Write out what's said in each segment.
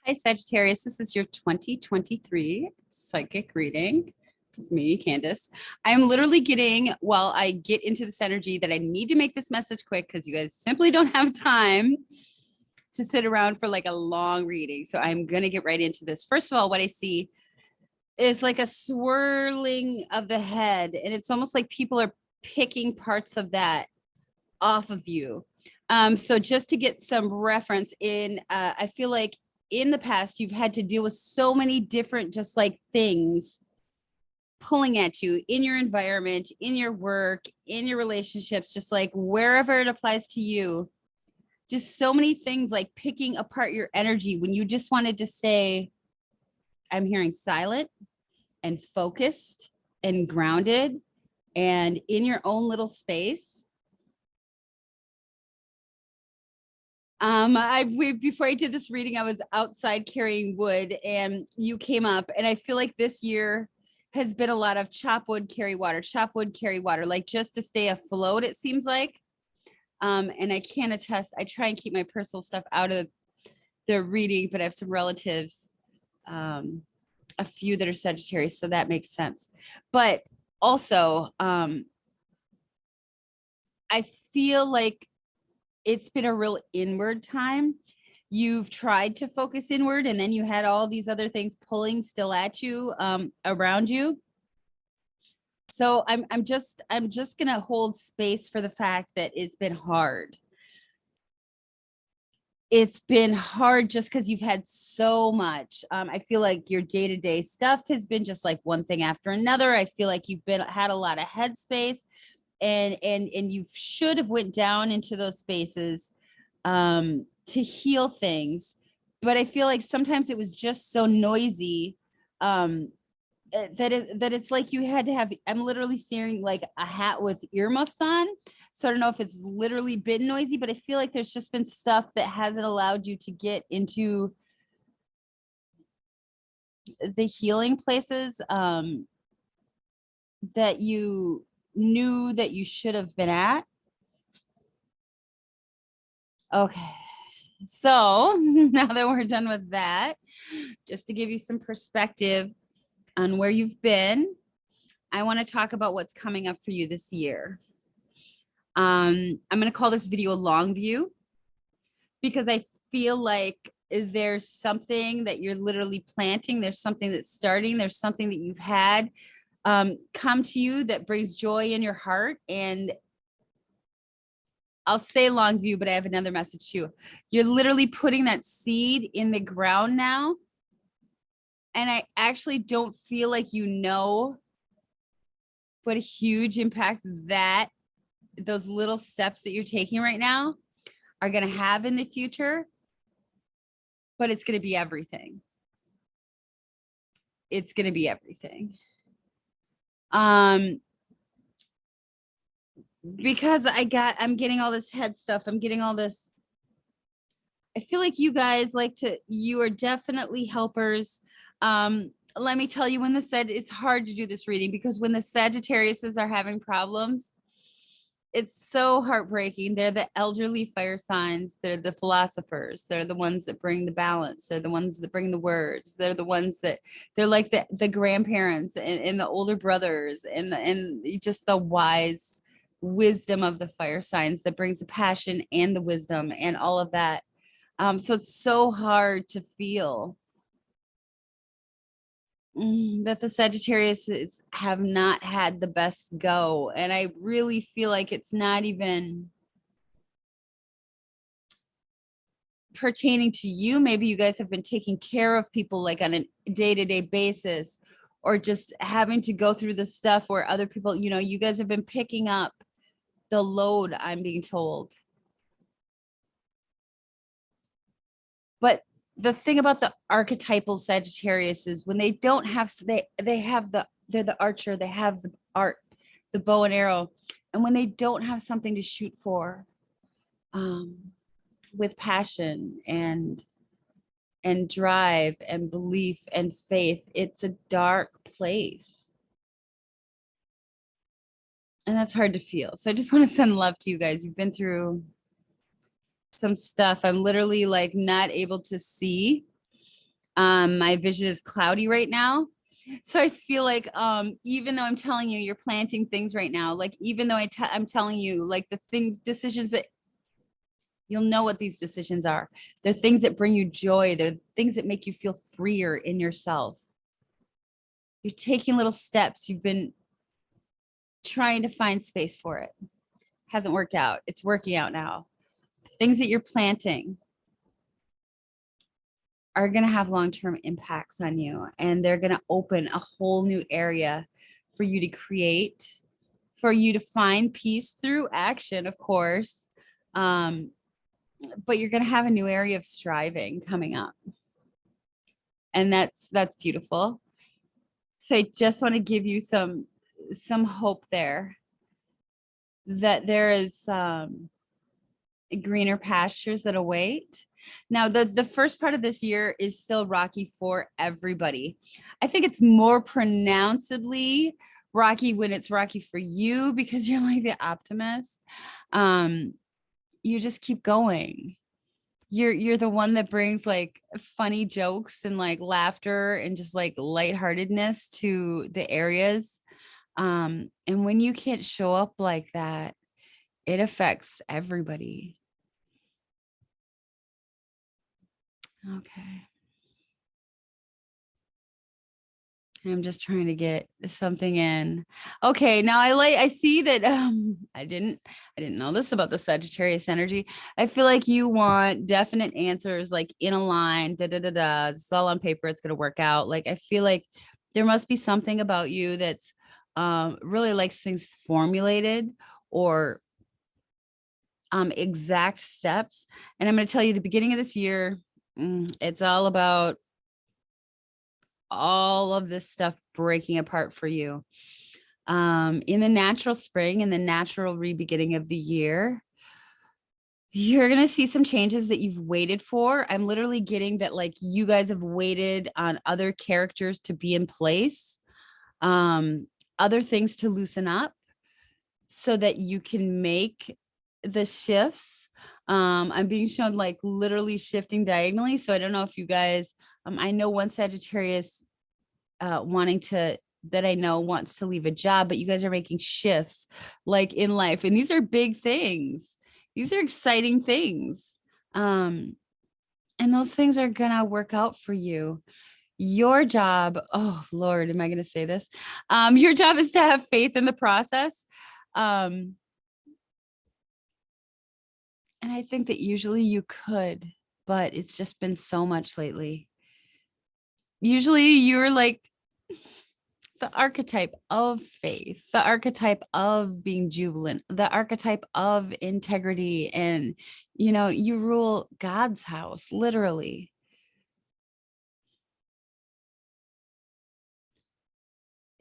Hi, Sagittarius. This is your 2023 psychic reading with me, Candace. I'm literally getting, while I get into this energy, that I need to make this message quick because you guys simply don't have time to sit around for like a long reading. So I'm going to get right into this. First of all, what I see is like a swirling of the head, and it's almost like people are picking parts of that off of you. So just to get some reference in, I feel like in the past, you've had to deal with so many different just like things pulling at you in your environment, in your work, in your relationships, just like wherever it applies to you. Just so many things like picking apart your energy when you just wanted to say, I'm hearing silent and focused and grounded and in your own little space. Before I did this reading, I was outside carrying wood and you came up, and I feel like this year has been a lot of chop wood, carry water, like just to stay afloat, it seems like. And I can attest, I try and keep my personal stuff out of the reading, but I have some relatives, a few that are Sagittarius, so that makes sense. But also, I feel like it's been a real inward time. You've tried to focus inward, and then you had all these other things pulling still at you, around you. So I'm just gonna hold space for the fact that it's been hard. It's been hard just because you've had so much. I feel like your day-to-day stuff has been just like one thing after another. I feel like you've had a lot of headspace, and you should have went down into those spaces to heal things. But I feel like sometimes it was just so noisy that it's like you had to have, I'm literally seeing like a hat with earmuffs on. So I don't know if it's literally been noisy, but I feel like there's just been stuff that hasn't allowed you to get into the healing places that you knew that you should have been at. Okay. So now that we're done with that, just to give you some perspective on where you've been, I want to talk about what's coming up for you this year. I'm going to call this video long view because I feel like there's something that you're literally planting. There's something that's starting. There's something that you've had come to you that brings joy in your heart. And I'll say long view, but I have another message too. You're literally putting that seed in the ground now. And I actually don't feel like you know what a huge impact that those little steps that you're taking right now are going to have in the future, but it's going to be everything. It's going to be everything. Because I'm getting all this head stuff. I'm getting all this. I feel like you guys you are definitely helpers. Let me tell you, it's hard to do this reading because when the Sagittariuses are having problems, it's so heartbreaking. They're the elderly fire signs. They're the philosophers. They're the ones that bring the balance. They're the ones that bring the words. They're the ones they're like the grandparents and the older brothers and just the wise wisdom of the fire signs that brings the passion and the wisdom and all of that. So it's so hard to feel that the Sagittarius have not had the best go. And I really feel like it's not even pertaining to you. Maybe you guys have been taking care of people like on a day-to-day basis, or just having to go through the stuff where other people, you guys have been picking up the load, I'm being told. But the thing about the archetypal Sagittarius is when they don't have, they're the archer, they have the art, the bow and arrow. And when they don't have something to shoot for, with passion and drive and belief and faith, it's a dark place. And that's hard to feel. So I just want to send love to you guys. You've been through some stuff I'm literally like not able to see My vision is cloudy right now. So I feel like even though I'm telling you, you're planting things right now, like even though I'm telling you like the things, decisions that you'll know what these decisions are. They're things that bring you joy. They're things that make you feel freer in yourself. You're taking little steps. You've been trying to find space for it. Hasn't worked out. It's working out now. Things that you're planting are going to have long-term impacts on you, and they're going to open a whole new area for you to create, for you to find peace through action, of course. But you're going to have a new area of striving coming up. And that's beautiful. So I just want to give you some hope there that there is greener pastures that await. Now, the first part of this year is still rocky for everybody. I think it's more pronouncedly rocky when it's rocky for you because you're like the optimist. You just keep going. You're the one that brings like funny jokes and like laughter and just like lightheartedness to the areas. And when you can't show up like that, it affects everybody. Okay. I'm just trying to get something in. Okay, now I see that I didn't know this about the Sagittarius energy. I feel like you want definite answers like in a line, da da da da. It's all on paper, it's gonna work out. Like I feel like there must be something about you that's really likes things formulated or exact steps. And I'm gonna tell you the beginning of this year, it's all about all of this stuff breaking apart for you. In the natural spring and the natural re-beginning of the year, you're going to see some changes that you've waited for. I'm literally getting that like you guys have waited on other characters to be in place, other things to loosen up so that you can make the shifts. I'm being shown like literally shifting diagonally. So I don't know if you guys, I know one Sagittarius that I know wants to leave a job, but you guys are making shifts like in life. And these are big things. These are exciting things. And those things are going to work out for you. Your job, oh Lord, am I going to say this? Your job is to have faith in the process. And I think that usually you could, but it's just been so much lately. Usually you're like the archetype of faith, the archetype of being jubilant, the archetype of integrity. And, you know, you rule God's house, literally.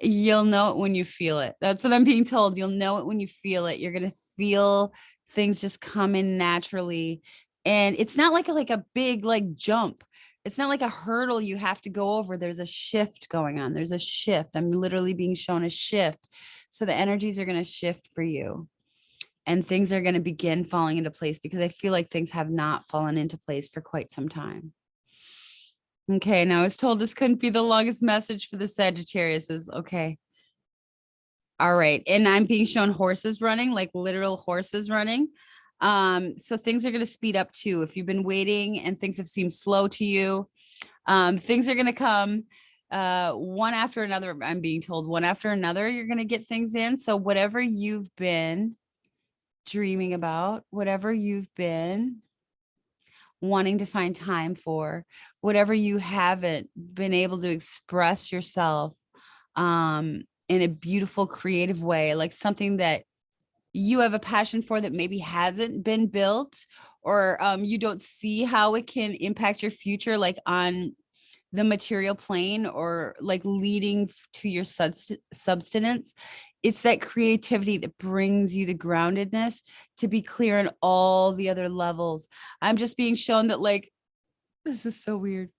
You'll know it when you feel it. That's what I'm being told. You'll know it when you feel it. You're going to feel things just come in naturally. And it's not like a big like jump. It's not like a hurdle you have to go over. There's a shift going on. There's a shift. I'm literally being shown a shift. So the energies are going to shift for you. And things are going to begin falling into place because I feel like things have not fallen into place for quite some time. Okay, now I was told this couldn't be the longest message for the Sagittarius. Okay. All right. And I'm being shown horses running, like literal horses running. So things are going to speed up too. If you've been waiting and things have seemed slow to you, things are going to come one after another. I'm being told one after another, you're going to get things in. So whatever you've been dreaming about, whatever you've been wanting to find time for, whatever you haven't been able to express yourself in a beautiful, creative way, like something that you have a passion for that maybe hasn't been built, or you don't see how it can impact your future, like on the material plane or like leading to your substance. It's that creativity that brings you the groundedness to be clear on all the other levels. I'm just being shown that like, this is so weird.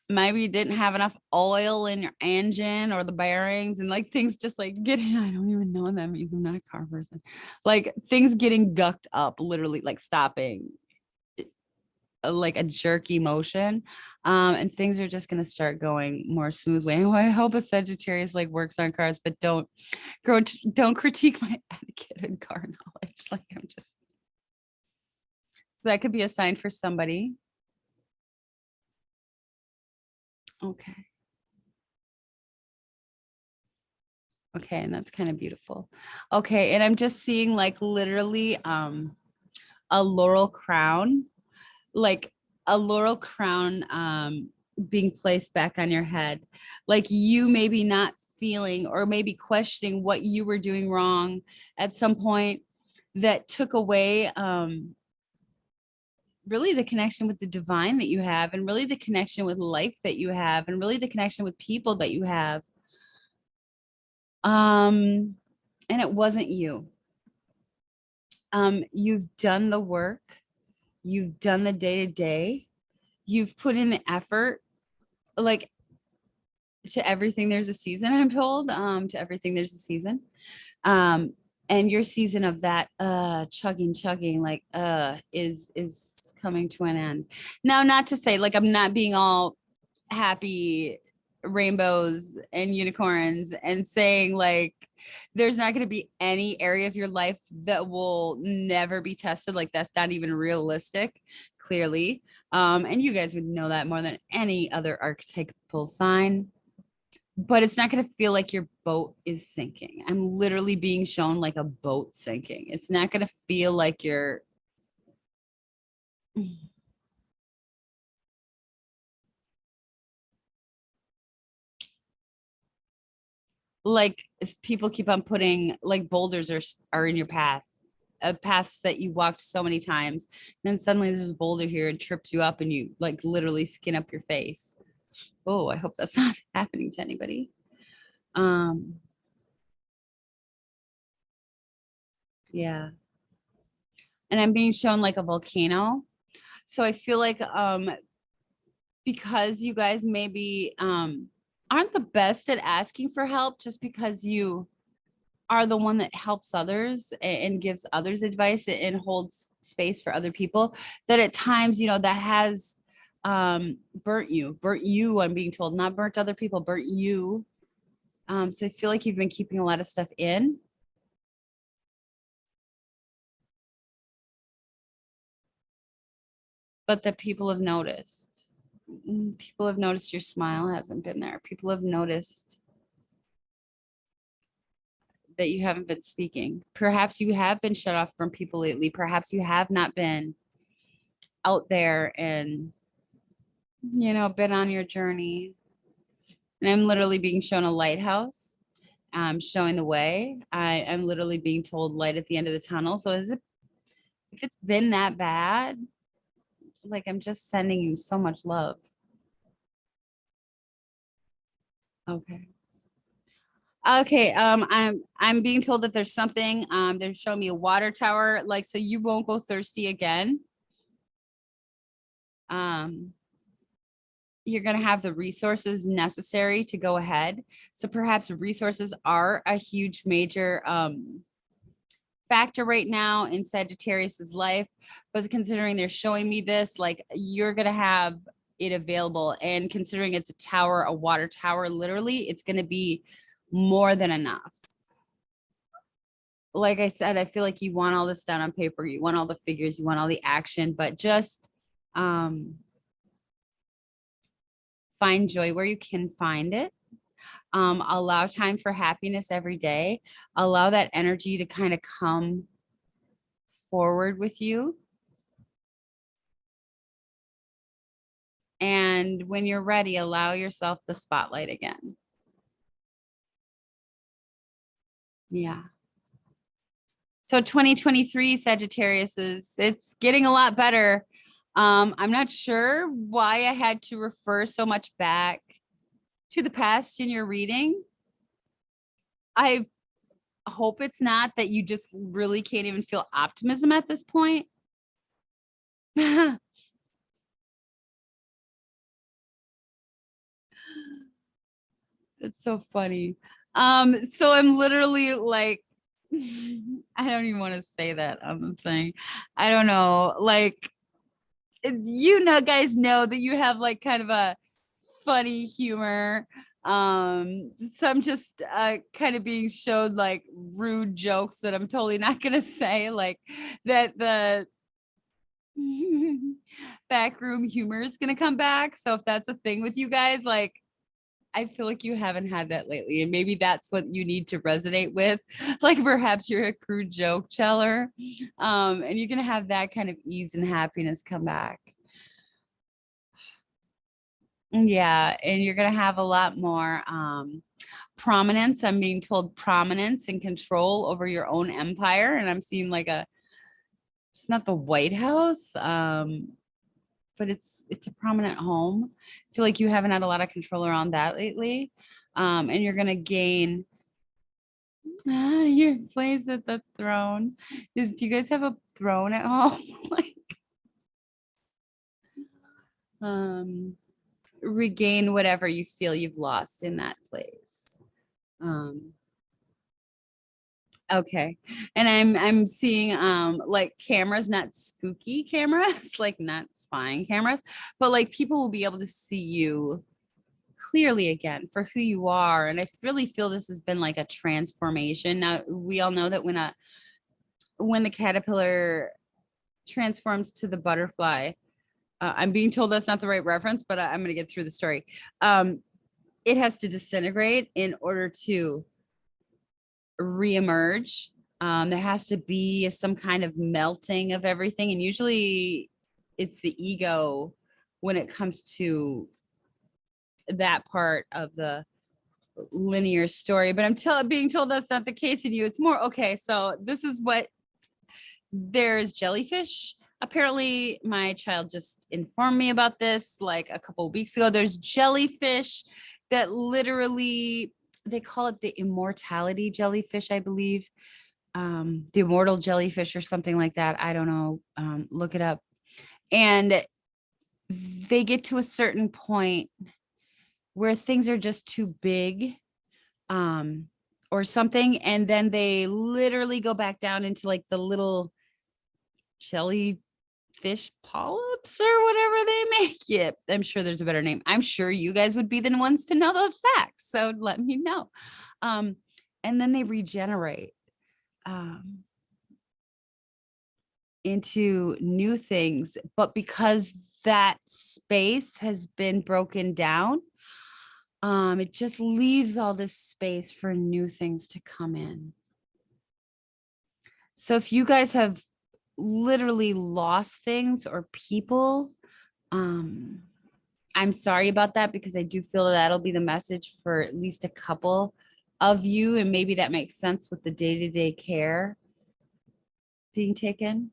Maybe you didn't have enough oil in your engine or the bearings and like things just like getting, I don't even know what that means. I'm not a car person. Like things getting gucked up, literally like stopping. like a jerky motion. And things are just going to start going more smoothly. I hope a Sagittarius like works on cars, but don't critique my etiquette and car knowledge. Like I'm just, so that could be a sign for somebody. Okay. Okay, and that's kind of beautiful. Okay, and I'm just seeing like literally a laurel crown, like a laurel crown being placed back on your head. Like you maybe not feeling or maybe questioning what you were doing wrong at some point that took away really the connection with the divine that you have, and really the connection with life that you have, and really the connection with people that you have. And it wasn't you. You've done the work, you've done the day to day, you've put in the effort, like to everything there's a season, I'm told. To everything there's a season. And your season of that chugging like is coming to an end. Now, not to say like I'm not being all happy rainbows and unicorns and saying like there's not going to be any area of your life that will never be tested. Like that's not even realistic, clearly. And you guys would know that more than any other archetypal sign. But it's not going to feel like your boat is sinking. I'm literally being shown like a boat sinking. It's not going to feel like you're like people keep on putting like boulders are in your path, paths that you walked so many times. And then suddenly there's a boulder here and trips you up and you like literally skin up your face. Oh, I hope that's not happening to anybody. Yeah. And I'm being shown like a volcano. So I feel like because you guys maybe aren't the best at asking for help, just because you are the one that helps others and gives others advice and holds space for other people, that at times, you know, that has burnt you, I'm being told, not burnt other people, burnt you. So I feel like you've been keeping a lot of stuff in. But that people have noticed. People have noticed your smile hasn't been there. People have noticed that you haven't been speaking. Perhaps you have been shut off from people lately. Perhaps you have not been out there and, you know, been on your journey. And I'm literally being shown a lighthouse, showing the way. I'm literally being told light at the end of the tunnel. So if it's been that bad, like I'm just sending you so much love. Okay. Okay, I'm being told that there's something, they're showing me a water tower, like, so you won't go thirsty again. You're going to have the resources necessary to go ahead. So perhaps resources are a huge major factor right now in Sagittarius's life, but considering they're showing me this, like you're going to have it available, and considering it's a tower, a water tower, literally, it's going to be more than enough. Like I said, I feel like you want all this down on paper. You want all the figures, you want all the action, but just find joy where you can find it. Allow time for happiness every day. Allow that energy to kind of come forward with you. And when you're ready, allow yourself the spotlight again. Yeah. So 2023 Sagittarius it's getting a lot better. I'm not sure why I had to refer so much back to the past in your reading. I hope it's not that you just really can't even feel optimism at this point. It's so funny. So I'm literally like, I don't even want to say that on the thing. I don't know. Like, you know, guys know that you have like kind of a funny humor. Some just kind of being showed like rude jokes that I'm totally not gonna say, like that the backroom humor is gonna come back. So if that's a thing with you guys, like I feel like you haven't had that lately, and maybe that's what you need to resonate with. Like perhaps you're a crude joke teller, and you're gonna have that kind of ease and happiness come back. Yeah, and you're gonna have a lot more prominence. I'm being told prominence and control over your own empire, and I'm seeing like it's not the White House, but it's a prominent home. I feel like you haven't had a lot of control around that lately. And you're gonna gain your place at the throne. Do you guys have a throne at home? Like, regain whatever you feel you've lost in that place. Okay. And I'm seeing like cameras, not spooky cameras, like not spying cameras, but like people will be able to see you clearly again for who you are. And I really feel this has been like a transformation. Now we all know that when the caterpillar transforms to the butterfly, I'm being told that's not the right reference, but I'm going to get through the story. It has to disintegrate in order to reemerge. There has to be some kind of melting of everything. And usually it's the ego when it comes to that part of the linear story. But I'm being told that's not the case in you. It's more, okay, so this is what there's jellyfish. Apparently, my child just informed me about this like a couple of weeks ago. There's jellyfish that literally, they call it the immortality jellyfish, I believe. The immortal jellyfish or something like that. I don't know. Look it up. And they get to a certain point where things are just too big or something. And then they literally go back down into like the little jellyfish polyps or whatever they make it. I'm sure there's a better name. I'm sure you guys would be the ones to know those facts. So let me know. And then they regenerate into new things. But because that space has been broken down, it just leaves all this space for new things to come in. So if you guys have literally lost things or people, I'm sorry about that, because I do feel that'll be the message for at least a couple of you. And maybe that makes sense with the day-to-day care being taken.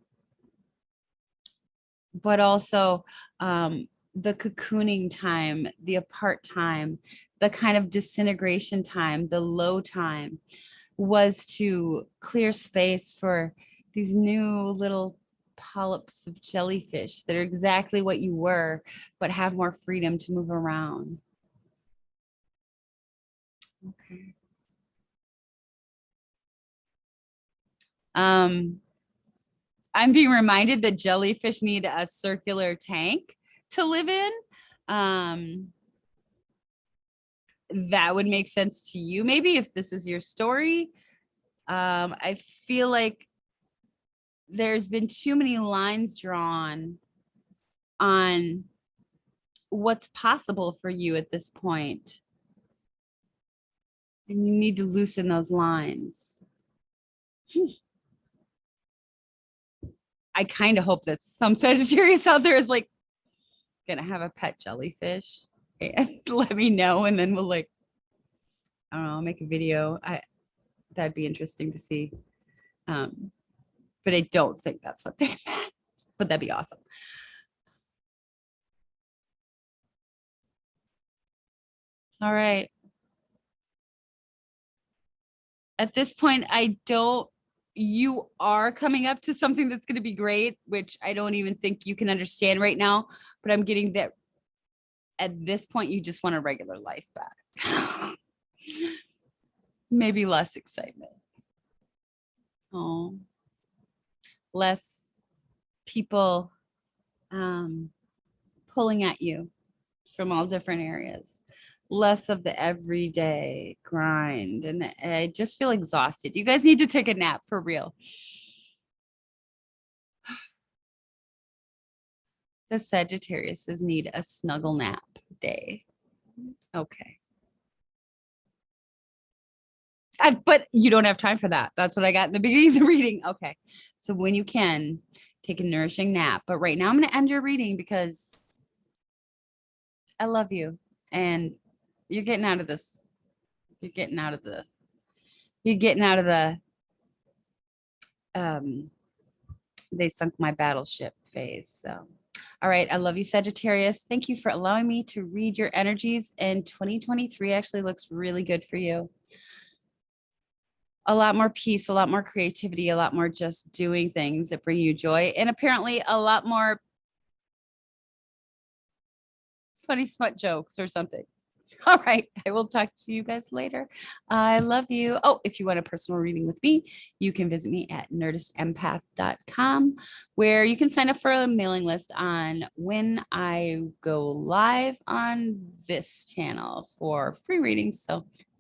But also the cocooning time, the apart time, the kind of disintegration time, the low time was to clear space for these new little polyps of jellyfish that are exactly what you were, but have more freedom to move around. Okay. I'm being reminded that jellyfish need a circular tank to live in. That would make sense to you, maybe, if this is your story. I feel like there's been too many lines drawn on what's possible for you at this point. And you need to loosen those lines. I kind of hope that some Sagittarius out there is like gonna have a pet jellyfish and let me know, and then we'll like, I don't know, make a video. That'd be interesting to see. But I don't think that's what they meant, but that'd be awesome. All right. At this point, you are coming up to something that's going to be great, which I don't even think you can understand right now, but I'm getting that at this point, you just want a regular life back. Maybe less excitement. Oh, less people pulling at you from all different areas. Less of the everyday grind. And I just feel exhausted. You guys need to take a nap for real. The Sagittariuses need a snuggle nap day. Okay. But you don't have time for that. That's what I got in the beginning of the reading. Okay. So when you can, take a nourishing nap. But right now I'm going to end your reading because I love you. And you're getting out of this. You're getting out of the, they sunk my battleship phase. So, all right. I love you, Sagittarius. Thank you for allowing me to read your energies. And 2023 actually looks really good for you. A lot more peace, a lot more creativity, a lot more just doing things that bring you joy, and apparently a lot more funny smut jokes or something. All right. I will talk to you guys later. I love you. Oh, if you want a personal reading with me, you can visit me at nerdistempath.com, where you can sign up for a mailing list on when I go live on this channel for free readings. So